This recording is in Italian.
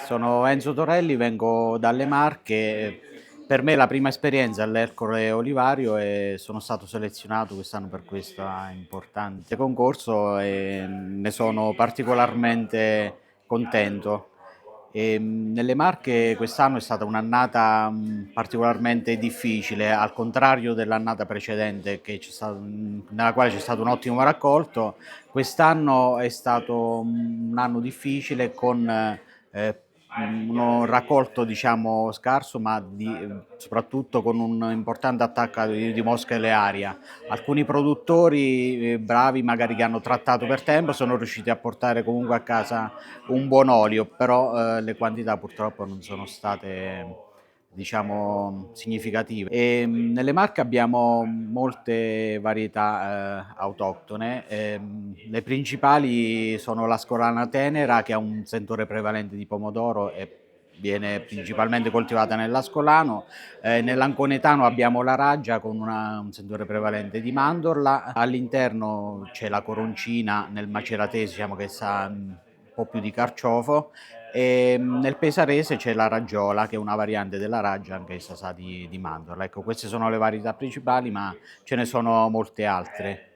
Sono Enzo Torelli, vengo dalle Marche. Per me è la prima esperienza all'Ercole Olivario e sono stato selezionato quest'anno per questo importante concorso e ne sono particolarmente contento. Nelle Marche quest'anno è stata un'annata particolarmente difficile, al contrario dell'annata precedente nella quale c'è stato un ottimo raccolto. Quest'anno è stato un anno difficile con uno raccolto diciamo scarso, ma soprattutto con un importante attacco di mosche olearia. Alcuni produttori bravi, magari che hanno trattato per tempo, sono riusciti a portare comunque a casa un buon olio, però le quantità purtroppo non sono state diciamo significative. Nelle Marche abbiamo molte varietà autoctone. Le principali sono l'Ascolana tenera, che ha un sentore prevalente di pomodoro e viene principalmente coltivata nell'Ascolano. Nell'Anconetano abbiamo la Raggia con un sentore prevalente di mandorla. All'interno c'è la Coroncina nel Maceratese, diciamo che sa un po' più di carciofo, e nel pesarese c'è la Raggiola, che è una variante della Raggia, anch'essa sa di mandorla. Ecco, queste sono le varietà principali, ma ce ne sono molte altre.